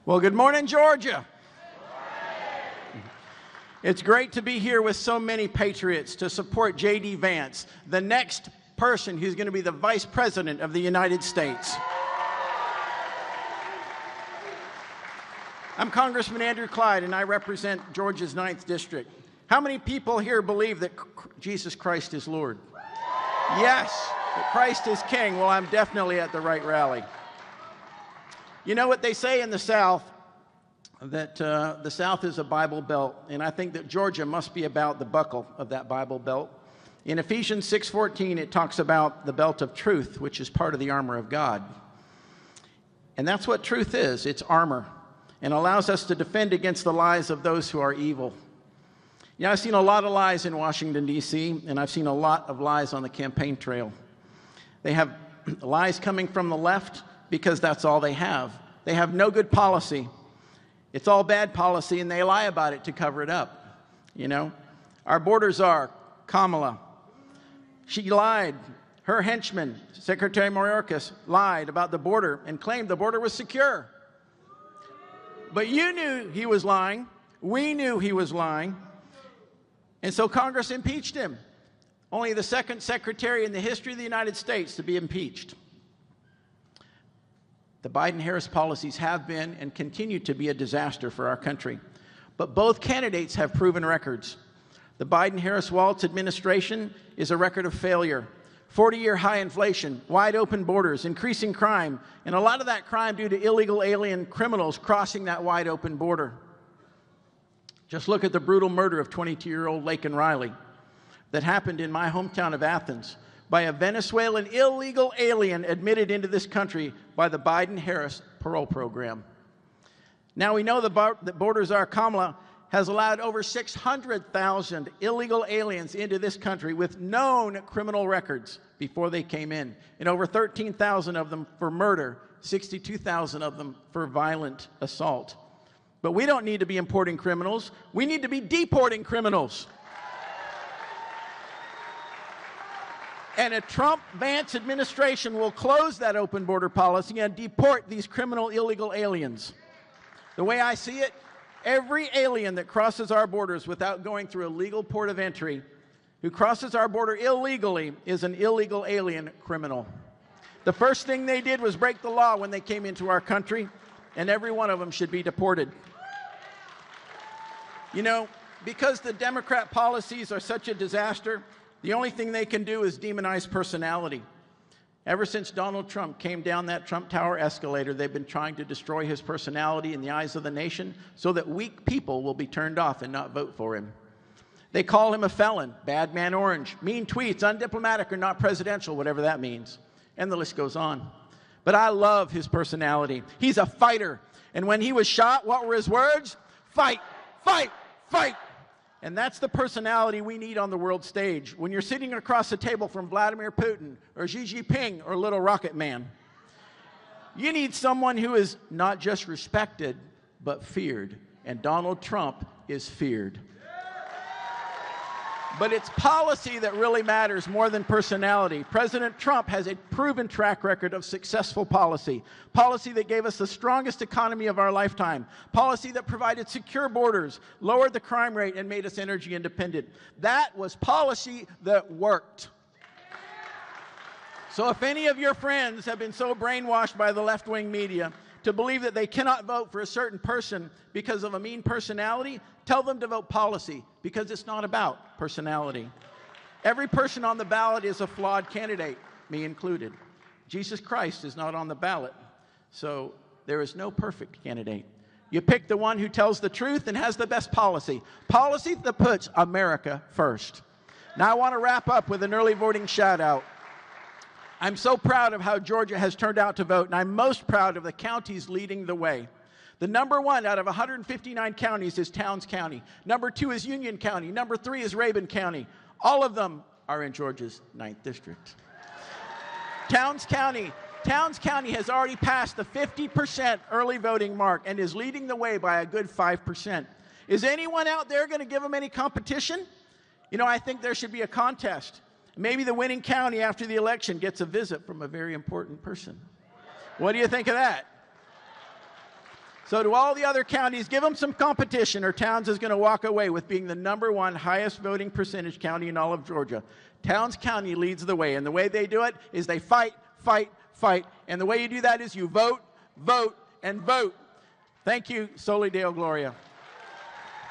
Well, good morning, Georgia. It's great to be here with so many patriots to support J.D. Vance, the next person who's going to be the Vice President of the United States. I'm Congressman Andrew Clyde, and I represent Georgia's 9th District. How many people here believe that Jesus Christ is Lord? Yes, that Christ is King. Well, I'm definitely at the right rally. You know what they say in the South, that the South is a Bible belt, and I think that Georgia must be about the buckle of that Bible belt. In Ephesians 6:14, it talks about the belt of truth, which is part of the armor of God. And that's what truth is. It's armor, and allows us to defend against the lies of those who are evil. You know, I've seen a lot of lies in Washington, D.C., and I've seen a lot of lies on the campaign trail. They have lies coming from the left because that's all they have. They have no good policy. It's all bad policy, and they lie about it to cover it up. You know, our border czar, Kamala, she lied. Her henchman, Secretary Mayorkas, lied about the border and claimed the border was secure. But you knew he was lying. We knew he was lying. And so Congress impeached him. Only the second secretary in the history of the United States to be impeached. The Biden-Harris policies have been and continue to be a disaster for our country. But both candidates have proven records. The Biden-Harris-Walz administration is a record of failure. 40-year high inflation, wide open borders, increasing crime, and a lot of that crime due to illegal alien criminals crossing that wide open border. Just look at the brutal murder of 22-year-old Laken Riley that happened in my hometown of Athens by a Venezuelan illegal alien admitted into this country by the Biden-Harris parole program. Now we know that border czar Kamala has allowed over 600,000 illegal aliens into this country with known criminal records before they came in, and over 13,000 of them for murder, 62,000 of them for violent assault. But we don't need to be importing criminals. We need to be deporting criminals. And a Trump-Vance administration will close that open border policy and deport these criminal illegal aliens. The way I see it, every alien that crosses our borders without going through a legal port of entry, who crosses our border illegally, is an illegal alien criminal. The first thing they did was break the law when they came into our country, and every one of them should be deported. You know, because the Democrat policies are such a disaster, the only thing they can do is demonize personality. Ever since Donald Trump came down that Trump Tower escalator, they've been trying to destroy his personality in the eyes of the nation so that weak people will be turned off and not vote for him. They call him a felon, bad man orange, mean tweets, undiplomatic or not presidential, whatever that means. And the list goes on. But I love his personality. He's a fighter. And when he was shot, what were his words? Fight, fight, fight. And that's the personality we need on the world stage when you're sitting across the table from Vladimir Putin or Xi Jinping or Little Rocket Man. You need someone who is not just respected, but feared. And Donald Trump is feared. But it's policy that really matters more than personality. President Trump has a proven track record of successful policy. Policy that gave us the strongest economy of our lifetime. Policy that provided secure borders, lowered the crime rate, and made us energy independent. That was policy that worked. So if any of your friends have been so brainwashed by the left-wing media to believe that they cannot vote for a certain person because of a mean personality, tell them to vote policy, because it's not about personality. Every person on the ballot is a flawed candidate, me included. Jesus Christ is not on the ballot, so there is no perfect candidate. You pick the one who tells the truth and has the best policy. Policy that puts America first. Now I want to wrap up with an early voting shout out. I'm so proud of how Georgia has turned out to vote, and I'm most proud of the counties leading the way. The number one out of 159 counties is Towns County. Number 2 is Union County. Number 3 is Rabun County. All of them are in Georgia's 9th District. Towns County has already passed the 50% early voting mark and is leading the way by a good 5%. Is anyone out there going to give them any competition? You know, I think there should be a contest. Maybe the winning county after the election gets a visit from a very important person. What do you think of that? So to all the other counties, give them some competition, or Towns is going to walk away with being the #1 highest voting percentage county in all of Georgia. Towns County leads the way, and the way they do it is they fight, fight, fight. And the way you do that is you vote, vote, and vote. Thank you, Soli Deo Gloria.